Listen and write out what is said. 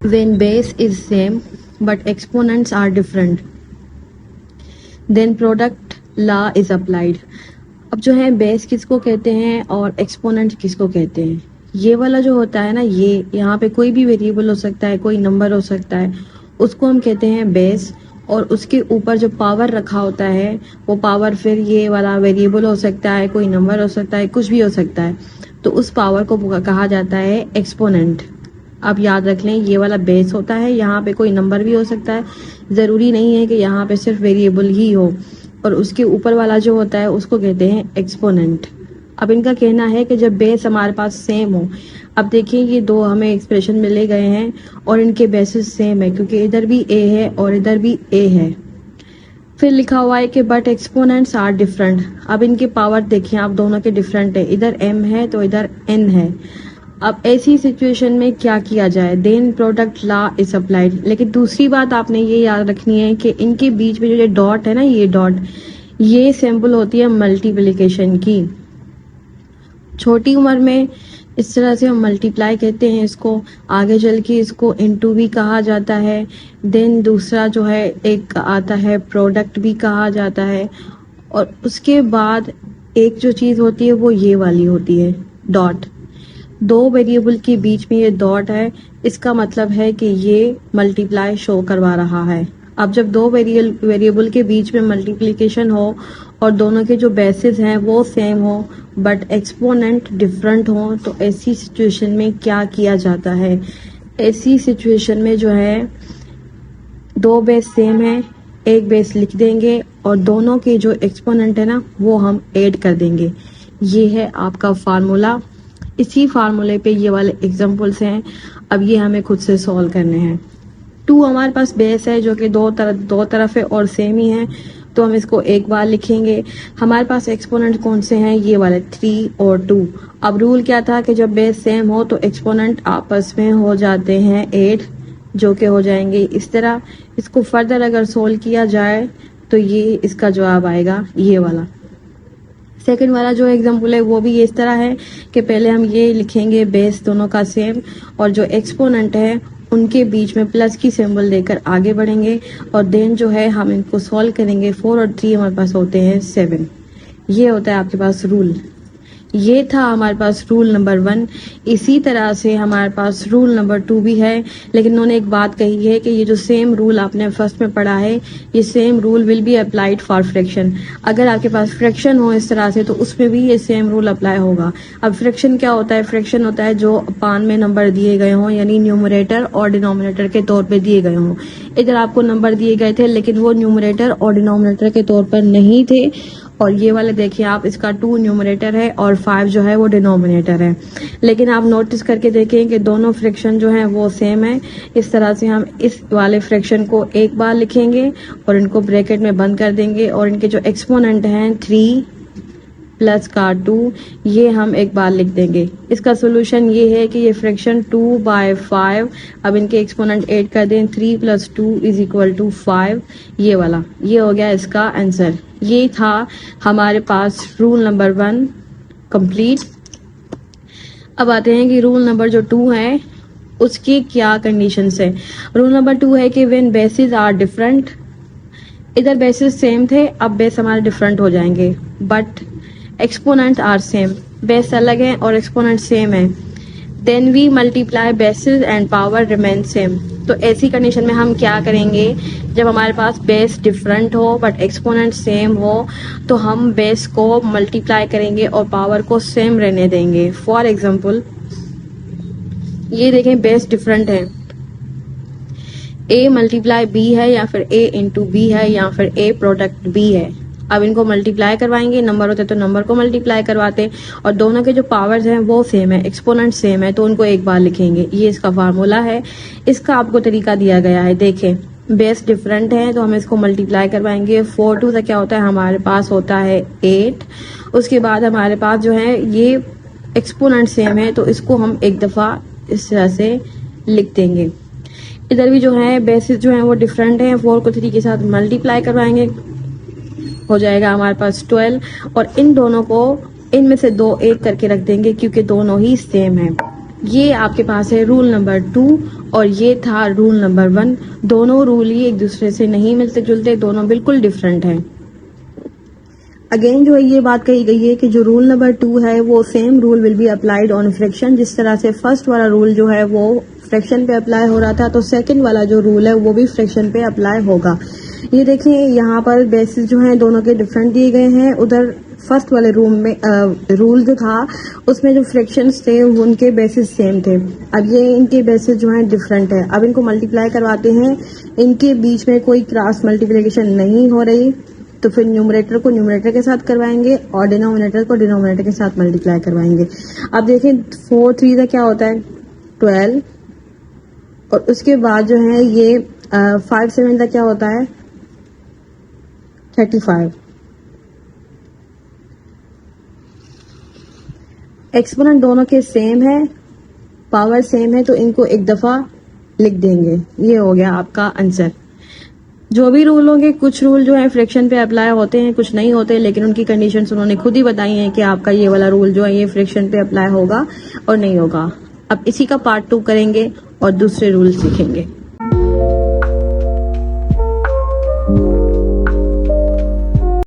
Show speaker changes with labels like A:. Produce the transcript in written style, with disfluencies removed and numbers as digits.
A: when base is same but exponents are different, then product law is applied. अब जो है base किसको कहते हैं और एक्सपोनेंट किसको कहते हैं, ये वाला जो होता है ना, ये यहाँ पे कोई भी वेरिएबल हो सकता है, कोई नंबर हो सकता है, उसको हम कहते हैं बेस। और उसके ऊपर जो पावर रखा होता है वो पावर फिर ये वाला वेरिएबल हो सकता है, कोई नंबर हो सकता है, कुछ भी हो सकता है, तो उस पावर को कहा जाता है एक्सपोनेंट। आप याद रख लें, ये वाला बेस होता है, यहाँ पे कोई नंबर भी हो सकता है, ज़रूरी नहीं है कि यहाँ पे सिर्फ वेरिएबल ही हो, और उसके ऊपर वाला जो होता है उसको कहते हैं एक्सपोनेंट। अब इनका कहना है कि जब बेस हमारे पास सेम हो, अब देखिए ये दो हमें एक्सप्रेशन मिले गए हैं और इनके बेसिस सेम है, क्योंकि इधर भी ए है और इधर भी ए है। फिर लिखा हुआ है कि बट एक्सपोनेंट्स आर डिफरेंट। अब इनके पावर देखिए आप, दोनों के डिफरेंट है, इधर m है तो इधर n है। अब ऐसी सिचुएशन में क्या किया जाए, then product law is applied. लेकिन दूसरी बात आपने ये याद रखनी है कि इनके बीच में जो ये डॉट है ना, ये डॉट, ये सिंबल होती है मल्टीप्लिकेशन की। छोटी उम्र में इस तरह से हम मल्टीप्लाई कहते हैं इसको, आगे चल के इसको इनटू भी कहा जाता है। देन दूसरा जो है एक आता है प्रोडक्ट भी कहा जाता है। और उसके बाद एक जो चीज़ होती है वो ये वाली होती है डॉट। दो वेरिएबल के बीच में ये डॉट है, इसका मतलब है कि ये मल्टीप्लाई शो करवा रहा है। अब जब दो वेरिएबल के बीच में मल्टीप्लिकेशन हो और दोनों के जो बेसिस हैं वो सेम हो बट एक्सपोनेंट डिफरेंट हो, तो ऐसी सिचुएशन में क्या किया जाता है। ऐसी सिचुएशन में जो है दो बेस सेम है, एक बेस लिख देंगे और दोनों के जो एक्सपोनेंट है ना वो हम ऐड कर देंगे। ये है आपका फार्मूला। इसी फार्मूले पे ये वाले एग्जांपल्स हैं। अब ये हमें खुद से सॉल्व करने हैं। 2 हमारे पास बेस है जो कि दो तरफ है और सेम ही है, तो हम इसको एक बार लिखेंगे। हमारे पास एक्सपोनेंट कौन से हैं, ये वाले 3 और 2। अब रूल क्या था कि जब बेस सेम हो तो एक्सपोनेंट आपस में हो जाते हैं 8, जो कि हो जाएंगे इस तरह। इसको फर्दर अगर सोल्व किया जाए तो ये इसका जवाब आएगा ये वाला। सेकंड वाला जो एग्जाम्पल है वो भी इस तरह है कि पहले हम ये लिखेंगे बेस दोनों का सेम, और जो एक्सपोनेंट है उनके बीच में प्लस की सिंबल देकर आगे बढ़ेंगे, और देन जो है हम इनको सॉल्व करेंगे। 4 और 3 हमारे पास होते हैं 7। ये होता है आपके पास रूल। ये था हमारे पास रूल नंबर 1। इसी तरह से हमारे पास रूल नंबर 2 भी है, लेकिन उन्होंने एक बात कही है कि ये जो सेम रूल आपने फर्स्ट में पढ़ा है, ये same rule will be applied for fraction. अगर आपके पास फ्रैक्शन हो इस तरह से तो उसमें भी ये सेम रूल अप्लाई होगा। अब फ्रैक्शन क्या होता है, फ्रैक्शन होता है जो पान में नंबर दिए गए हों, यानी न्यूमरेटर और डिनोमिनेटर के तौर पर दिए गए हों। इधर आपको नंबर दिए गए थे लेकिन वो न्यूमरेटर और डिनोमिनेटर के तौर पर नहीं थे, और ये वाले देखिए आप, इसका 2 न्यूमरेटर है और 5 जो है वो डिनोमिनेटर है। लेकिन आप नोटिस करके देखें कि दोनों फ्रैक्शन जो हैं वो सेम है। इस तरह से हम इस वाले फ्रैक्शन को एक बार लिखेंगे और इनको ब्रैकेट में बंद कर देंगे, और इनके जो एक्सपोनेंट हैं 3 प्लस का 2, ये हम एक बार लिख देंगे। इसका सोल्यूशन ये है कि ये फ्रैक्शन 2/5, अब इनके एक्सपोनेंट ऐड कर दें, 3 + 2 = 5। ये वाला, ये हो गया इसका आंसर। ये था हमारे पास रूल नंबर 1 कंप्लीट। अब आते हैं कि रूल नंबर जो 2 है उसकी क्या कंडीशंस है। रूल नंबर 2 है कि व्हेन बेसिस आर डिफरेंट, इधर बेसिस सेम थे, अब बेस हमारे डिफरेंट हो जाएंगे, but exponent are same. Base अलग है और एक्सपोनेंट सेम है, then we multiply bases and power remain same. तो ऐसी कंडीशन में हम क्या करेंगे, जब हमारे पास बेस डिफरेंट हो बट एक्सपोनेंट सेम हो, तो हम बेस को मल्टीप्लाई करेंगे और पावर को सेम रहने देंगे। फॉर एग्जाम्पल ये देखें, बेस डिफरेंट है, a मल्टीप्लाई b है या फिर a इंटू बी है या फिर a प्रोडक्ट b है। अब इनको मल्टीप्लाई करवाएंगे, नंबर होते तो नंबर को मल्टीप्लाई करवाते, और दोनों के जो पावर्स हैं वो सेम है, एक्सपोनेंट सेम है, तो उनको एक बार लिखेंगे। ये इसका फार्मूला है। इसका आपको तरीका दिया गया है, देखें बेस डिफरेंट है तो हम इसको मल्टीप्लाई करवाएंगे। 4 2 से क्या होता है, हमारे पास होता है 8। उसके बाद हमारे पास जो है ये एक्सपोनेंट सेम है, तो इसको हम एक दफ़ा इस तरह से लिख देंगे। इधर भी जो है बेसिस जो है वो डिफरेंट है, 4 को 3 के साथ मल्टीप्लाई करवाएंगे, हो जाएगा हमारे पास 12, और इन दोनों को इनमें से 2 एक करके रख देंगे क्योंकि दोनों ही सेम है। ये आपके पास है रूल नंबर 2 और ये था रूल नंबर 1। दोनों रूल ही एक दूसरे से नहीं मिलते जुलते, दोनों बिल्कुल डिफरेंट हैं। अगेन जो है ये बात कही गई है कि जो रूल नंबर 2 है वो same rule will be applied on fraction. जिस तरह से फर्स्ट वाला रूल जो है वो फ्रैक्शन पे अप्लाई हो रहा था, तो सेकंड वाला जो रूल है वो भी फ्रैक्शन पे अप्लाई होगा। ये देखिए यहाँ पर बेसिस जो है दोनों के डिफरेंट दिए गए हैं। उधर फर्स्ट वाले रूम में रूल जो था उसमें जो फ्रैक्शंस थे उनके बेसिस सेम थे। अब ये इनके बेसिस जो है डिफरेंट है। अब इनको मल्टीप्लाई करवाते हैं, इनके बीच में कोई क्रॉस मल्टीप्लिकेशन नहीं हो रही, तो फिर न्यूमरेटर को न्यूमरेटर के साथ करवाएंगे और डिनोमिनेटर को डिनोमिनेटर के साथ मल्टीप्लाई करवाएंगे। अब देखें 4 3 का क्या होता है 12, और उसके बाद जो है ये 5 7 का क्या होता है 35। एक्सपोनेंट दोनों के सेम है, पावर सेम है, तो इनको एक दफा लिख देंगे। ये हो गया आपका आंसर। जो भी रूल होंगे, कुछ रूल जो है फ्रैक्शन पे अप्लाई होते हैं, कुछ नहीं होते, लेकिन उनकी कंडीशंस उन्होंने खुद ही बताई हैं कि आपका ये वाला रूल जो है ये फ्रैक्शन पे अप्लाई होगा और नहीं होगा। अब इसी का पार्ट 2 करेंगे और दूसरे रूल सीखेंगे।